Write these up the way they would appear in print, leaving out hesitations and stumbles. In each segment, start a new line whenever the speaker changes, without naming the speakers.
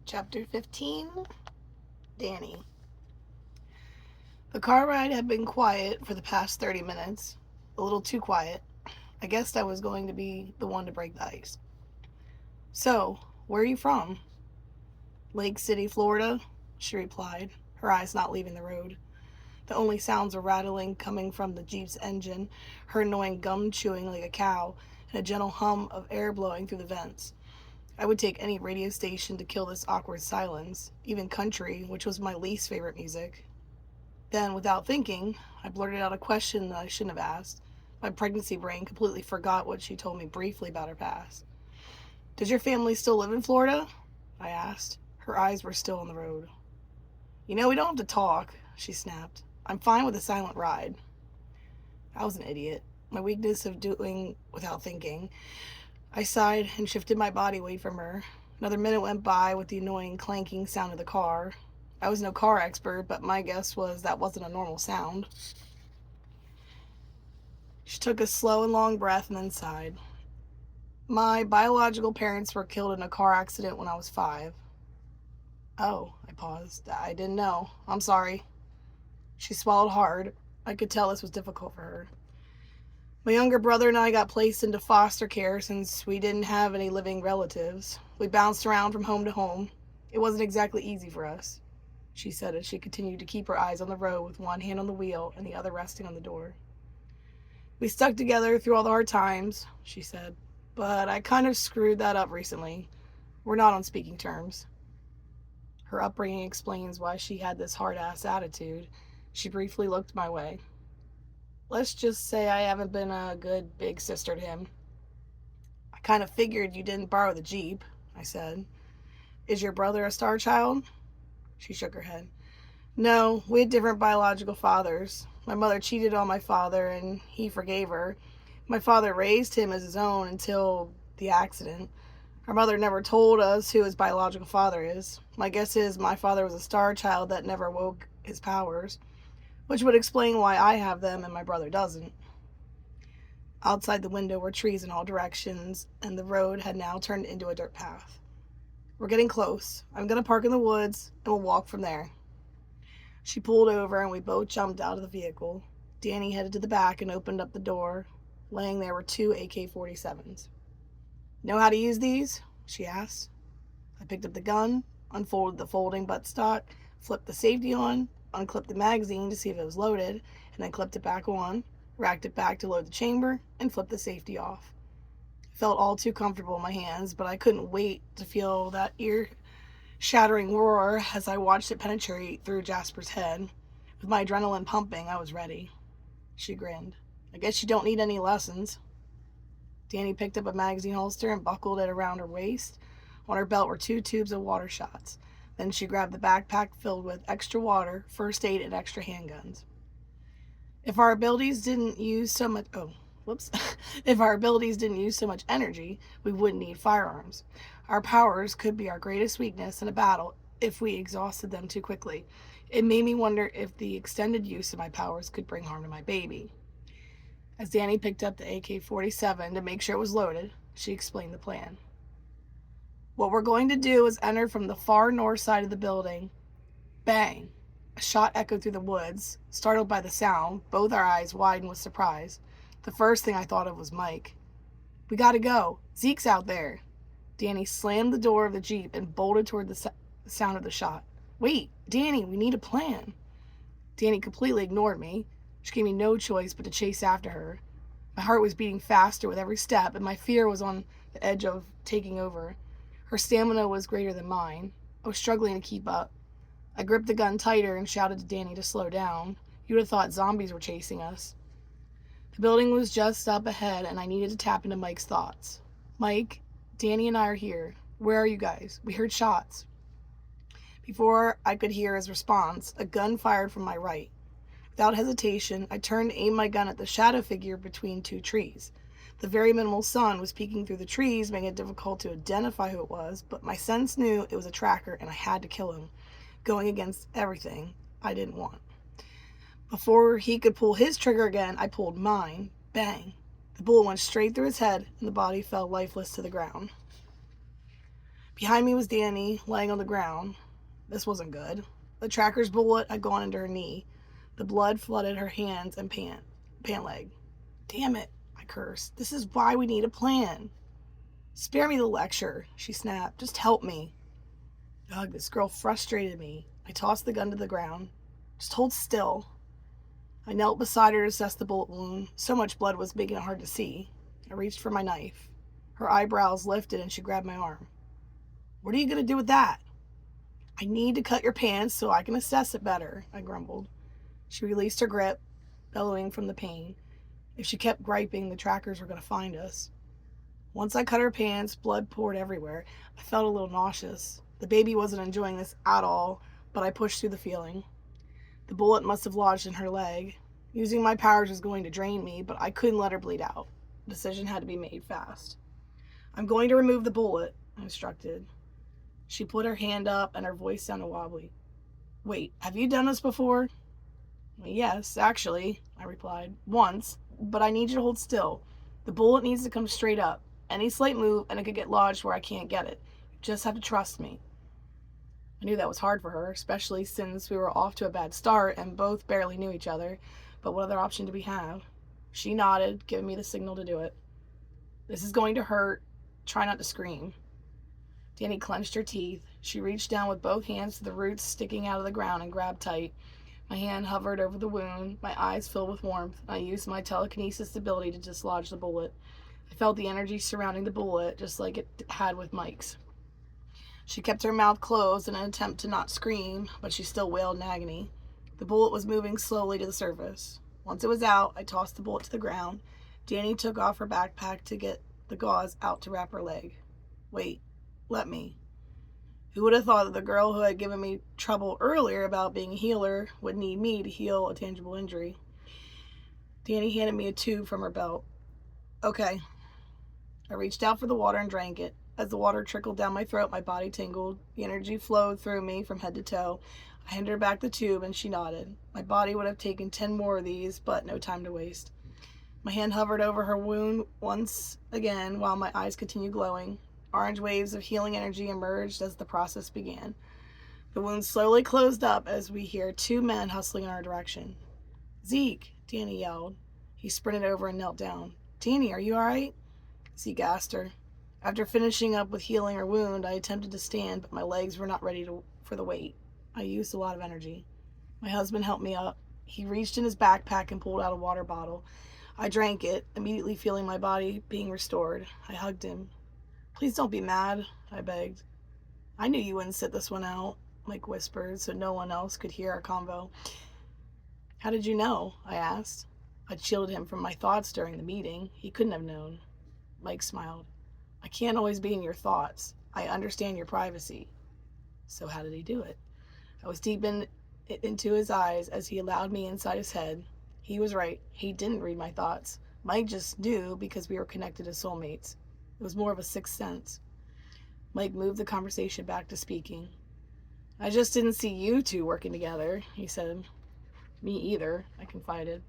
Chapter 15, Dani. The car ride had been quiet for the past 30 minutes. A little too quiet. I guessed I was going to be the one to break the ice. So, where are you from? Lake City, Florida, she replied, her eyes not leaving the road. The only sounds were rattling coming from the Jeep's engine, her annoying gum chewing like a cow, and a gentle hum of air blowing through the vents. I would take any radio station to kill this awkward silence, even country, which was my least favorite music. Then, without thinking, I blurted out a question that I shouldn't have asked. My pregnancy brain completely forgot what she told me briefly about her past. Does your family still live in Florida? I asked. Her eyes were still on the road. We don't have to talk, she snapped. I'm fine with a silent ride. I was an idiot. My weakness of doing without thinking. I sighed and shifted my body away from her. Another minute went by with the annoying clanking sound of the car. I was no car expert, but my guess was that wasn't a normal sound. She took a slow and long breath and then sighed. My biological parents were killed in a car accident when I was 5. Oh, I paused. I didn't know. I'm sorry. She swallowed hard. I could tell this was difficult for her. My younger brother and I got placed into foster care since we didn't have any living relatives. We bounced around from home to home. It wasn't exactly easy for us, she said as she continued to keep her eyes on the road with one hand on the wheel and the other resting on the door. We stuck together through all the hard times, she said, but I kind of screwed that up recently. We're not on speaking terms. Her upbringing explains why she had this hard-ass attitude. She briefly looked my way. Let's just say I haven't been a good big sister to him. I kind of figured you didn't borrow the Jeep, I said. Is your brother a star child? She shook her head. No, we had different biological fathers. My mother cheated on my father and he forgave her. My father raised him as his own until the accident. Our mother never told us who his biological father is. My guess is my father was a star child that never woke his powers, which would explain why I have them and my brother doesn't. Outside the window were trees in all directions, and the road had now turned into a dirt path. We're getting close. I'm going to park in the woods, and we'll walk from there. She pulled over, and we both jumped out of the vehicle. Dani headed to the back and opened up the door. Laying there were 2 AK-47s. Know how to use these? She asked. I picked up the gun, unfolded the folding buttstock, flipped the safety on, unclipped the magazine to see if it was loaded, and then clipped it back on, racked it back to load the chamber, and flipped the safety off. It felt all too comfortable in my hands, but I couldn't wait to feel that ear-shattering roar as I watched it penetrate through Jasper's head. With my adrenaline pumping, I was ready. She grinned. I guess you don't need any lessons. Dani picked up a magazine holster and buckled it around her waist. On her belt were 2 tubes of water shots. Then she grabbed the backpack filled with extra water, first aid, and extra handguns. If our abilities didn't use so much energy, we wouldn't need firearms. Our powers could be our greatest weakness in a battle if we exhausted them too quickly. It made me wonder if the extended use of my powers could bring harm to my baby. As Dani picked up the AK-47 to make sure it was loaded, she explained the plan. What we're going to do is enter from the far north side of the building. Bang! A shot echoed through the woods. Startled by the sound, both our eyes widened with surprise. The first thing I thought of was Mike. We gotta go. Zeke's out there. Dani slammed the door of the Jeep and bolted toward the sound of the shot. Wait, Dani, we need a plan. Dani completely ignored me. She gave me no choice but to chase after her. My heart was beating faster with every step, and my fear was on the edge of taking over. Her stamina was greater than mine. I was struggling to keep up. I gripped the gun tighter and shouted to Dani to slow down. You would have thought zombies were chasing us. The building was just up ahead, and I needed to tap into Mike's thoughts. Mike, Dani and I are here. Where are you guys? We heard shots. Before I could hear his response, a gun fired from my right. Without hesitation, I turned to aim my gun at the shadow figure between 2 trees. The very minimal sun was peeking through the trees, making it difficult to identify who it was, but my sense knew it was a tracker and I had to kill him, going against everything I didn't want. Before he could pull his trigger again, I pulled mine. Bang! The bullet went straight through his head and the body fell lifeless to the ground. Behind me was Dani, laying on the ground. This wasn't good. The tracker's bullet had gone into her knee. The blood flooded her hands and pant leg. Damn it, I cursed. This is why we need a plan. Spare me the lecture, she snapped. Just help me. Ugh, this girl frustrated me. I tossed the gun to the ground. Just hold still. I knelt beside her to assess the bullet wound. So much blood was making it hard to see. I reached for my knife. Her eyebrows lifted and she grabbed my arm. What are you going to do with that? I need to cut your pants so I can assess it better, I grumbled. She released her grip, bellowing from the pain. If she kept griping, the trackers were going to find us. Once I cut her pants, blood poured everywhere. I felt a little nauseous. The baby wasn't enjoying this at all, but I pushed through the feeling. The bullet must have lodged in her leg. Using my powers was going to drain me, but I couldn't let her bleed out. The decision had to be made fast. I'm going to remove the bullet, I instructed. She put her hand up and her voice sounded wobbly. Wait, have you done this before? Yes, actually, I replied. Once, but I need you to hold still. The bullet needs to come straight up. Any slight move and it could get lodged where I can't get it. You just have to trust me. I knew that was hard for her, especially since we were off to a bad start and both barely knew each other. But what other option did we have? She nodded, giving me the signal to do it. This is going to hurt. Try not to scream. Dani clenched her teeth. She reached down with both hands to the roots sticking out of the ground and grabbed tight. My hand hovered over the wound, my eyes filled with warmth. I used my telekinesis ability to dislodge the bullet. I felt the energy surrounding the bullet, just like it had with Mike's. She kept her mouth closed in an attempt to not scream, but she still wailed in agony. The bullet was moving slowly to the surface. Once it was out, I tossed the bullet to the ground. Dani took off her backpack to get the gauze out to wrap her leg. Wait, let me. Who would have thought that the girl who had given me trouble earlier about being a healer would need me to heal a tangible injury? Dani handed me a tube from her belt. Okay. I reached out for the water and drank it. As the water trickled down my throat, my body tingled. The energy flowed through me from head to toe. I handed her back the tube and she nodded. My body would have taken 10 more of these, but no time to waste. My hand hovered over her wound once again while my eyes continued glowing. Orange waves of healing energy emerged as the process began. The wound slowly closed up as we hear 2 men hustling in our direction. Zeke, Dani yelled. He sprinted over and knelt down. Dani, are you all right? Zeke asked her. After finishing up with healing her wound, I attempted to stand, but my legs were not ready for the weight. I used a lot of energy. My husband helped me up. He reached in his backpack and pulled out a water bottle. I drank it, immediately feeling my body being restored. I hugged him. Please don't be mad, I begged. I knew you wouldn't sit this one out, Mike whispered, so no one else could hear our convo. How did you know? I asked. I'd shielded him from my thoughts during the meeting. He couldn't have known. Mike smiled. I can't always be in your thoughts. I understand your privacy. So how did he do it? I was deep into his eyes as he allowed me inside his head. He was right. He didn't read my thoughts. Mike just knew because we were connected as soulmates. It was more of a sixth sense. Mike moved the conversation back to speaking. I just didn't see you two working together, he said. Me either, I confided.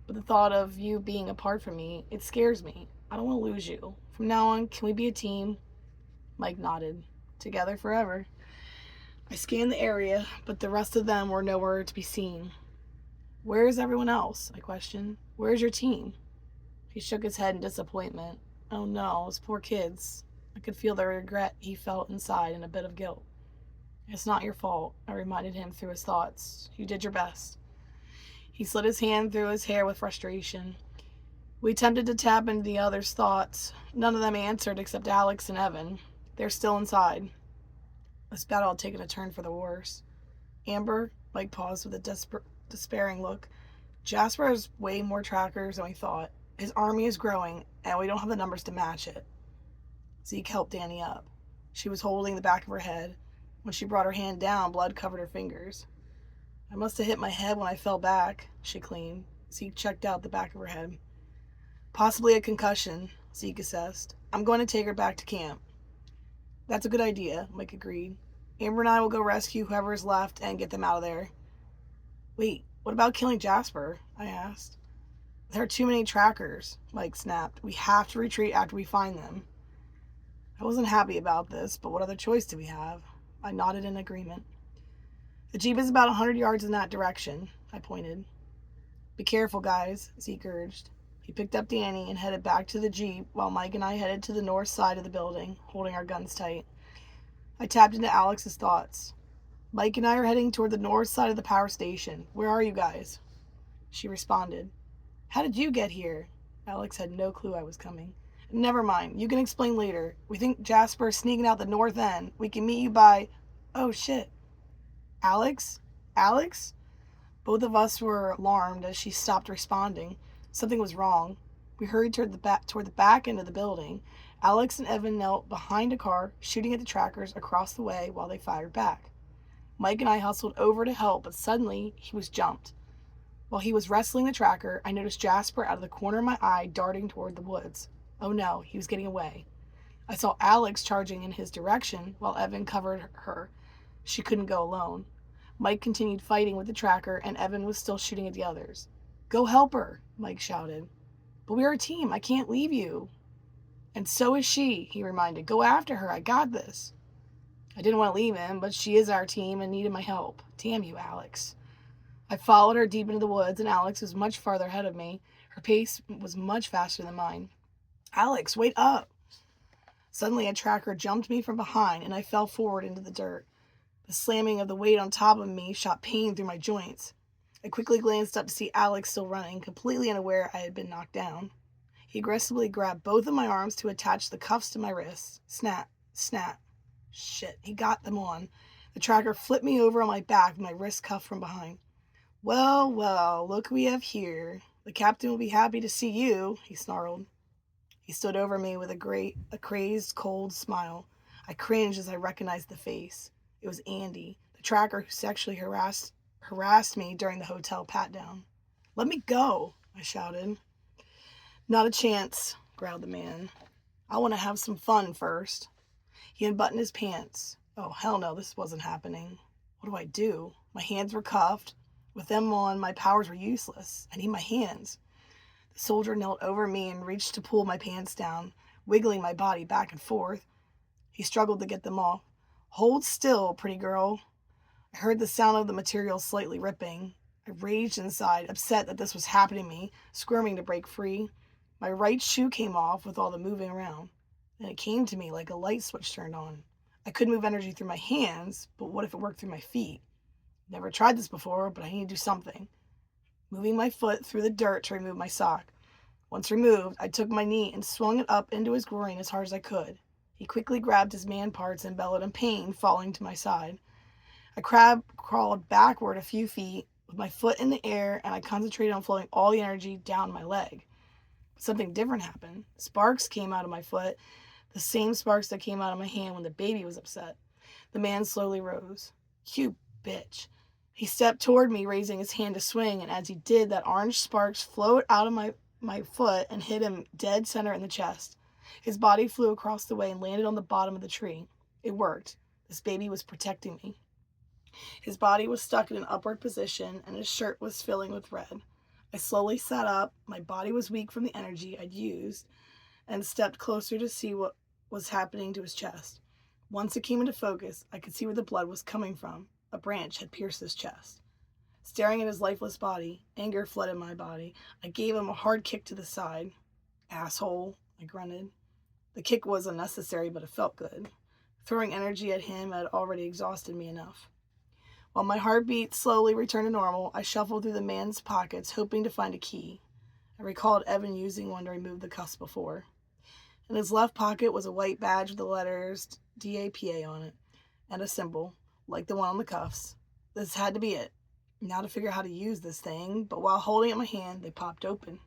But the thought of you being apart from me, it scares me. I don't want to lose you. From now on, can we be a team? Mike nodded. Together forever. I scanned the area, but the rest of them were nowhere to be seen. Where is everyone else? I questioned. Where's your team? He shook his head in disappointment. Oh no, those poor kids. I could feel the regret he felt inside and a bit of guilt. It's not your fault, I reminded him through his thoughts. You did your best. He slid his hand through his hair with frustration. We attempted to tap into the others' thoughts. None of them answered except Alex and Evan. They're still inside. This battle had taken a turn for the worse. Amber, Mike paused with a despairing look. Jasper has way more trackers than we thought. His army is growing, and we don't have the numbers to match it. Zeke helped Dani up. She was holding the back of her head. When she brought her hand down, blood covered her fingers. I must have hit my head when I fell back, she claimed. Zeke checked out the back of her head. Possibly a concussion, Zeke assessed. I'm going to take her back to camp. That's a good idea, Mike agreed. Amber and I will go rescue whoever is left and get them out of there. Wait, what about killing Jasper? I asked. There are too many trackers, Mike snapped. We have to retreat after we find them. I wasn't happy about this, but what other choice do we have? I nodded in agreement. The Jeep is about 100 yards in that direction, I pointed. Be careful, guys, Zeke urged. He picked up Dani and headed back to the Jeep while Mike and I headed to the north side of the building, holding our guns tight. I tapped into Alex's thoughts. Mike and I are heading toward the north side of the power station. Where are you guys? She responded. How did you get here? Alex had no clue I was coming. Never mind. You can explain later. We think Jasper's sneaking out the north end. We can meet you by... Oh, shit. Alex? Alex? Both of us were alarmed as she stopped responding. Something was wrong. We hurried toward the back end of the building. Alex and Evan knelt behind a car, shooting at the trackers across the way while they fired back. Mike and I hustled over to help, but suddenly he was jumped. While he was wrestling the tracker, I noticed Jasper out of the corner of my eye darting toward the woods. Oh no, he was getting away. I saw Alex charging in his direction while Evan covered her. She couldn't go alone. Mike continued fighting with the tracker, and Evan was still shooting at the others. Go help her, Mike shouted. But we're a team. I can't leave you. And so is she, he reminded. Go after her. I got this. I didn't want to leave him, but she is our team and needed my help. Damn you, Alex. I followed her deep into the woods, and Alex was much farther ahead of me. Her pace was much faster than mine. Alex, wait up. Suddenly, a tracker jumped me from behind, and I fell forward into the dirt. The slamming of the weight on top of me shot pain through my joints. I quickly glanced up to see Alex still running, completely unaware I had been knocked down. He aggressively grabbed both of my arms to attach the cuffs to my wrists. Snap, snap. Shit, he got them on. The tracker flipped me over on my back with my wrist cuffed from behind. Well, well, look who we have here. The captain will be happy to see you, he snarled. He stood over me with a crazed, cold smile. I cringed as I recognized the face. It was Andy, the tracker who sexually harassed me during the hotel pat-down. Let me go, I shouted. Not a chance, growled the man. I want to have some fun first. He unbuttoned his pants. Oh, hell no, this wasn't happening. What do I do? My hands were cuffed. With them on, my powers were useless. I need my hands. The soldier knelt over me and reached to pull my pants down, wiggling my body back and forth. He struggled to get them off. Hold still, pretty girl. I heard the sound of the material slightly ripping. I raged inside, upset that this was happening to me, squirming to break free. My right shoe came off with all the moving around. Then it came to me like a light switch turned on. I could move energy through my hands, but what if it worked through my feet? Never tried this before, but I need to do something. Moving my foot through the dirt to remove my sock. Once removed, I took my knee and swung it up into his groin as hard as I could. He quickly grabbed his man parts and bellowed in pain, falling to my side. I crawled backward a few feet with my foot in the air, and I concentrated on flowing all the energy down my leg. But something different happened. Sparks came out of my foot, the same sparks that came out of my hand when the baby was upset. The man slowly rose. You bitch. He stepped toward me, raising his hand to swing, and as he did, that orange sparks flowed out of my foot and hit him dead center in the chest. His body flew across the way and landed on the bottom of the tree. It worked. This baby was protecting me. His body was stuck in an upward position, and his shirt was filling with red. I slowly sat up. My body was weak from the energy I'd used, and stepped closer to see what was happening to his chest. Once it came into focus, I could see where the blood was coming from. A branch had pierced his chest. Staring at his lifeless body, anger flooded my body. I gave him a hard kick to the side. Asshole, I grunted. The kick was unnecessary, but it felt good. Throwing energy at him had already exhausted me enough. While my heartbeat slowly returned to normal, I shuffled through the man's pockets, hoping to find a key. I recalled Evan using one to remove the cuffs before. In his left pocket was a white badge with the letters DAPA on it, and a symbol, like the one on the cuffs. This had to be it. Now to figure out how to use this thing, but while holding it in my hand, they popped open.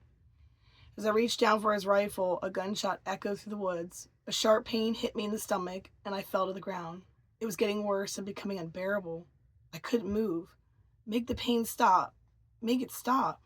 As I reached down for his rifle, a gunshot echoed through the woods. A sharp pain hit me in the stomach, and I fell to the ground. It was getting worse and becoming unbearable. I couldn't move. Make the pain stop. Make it stop.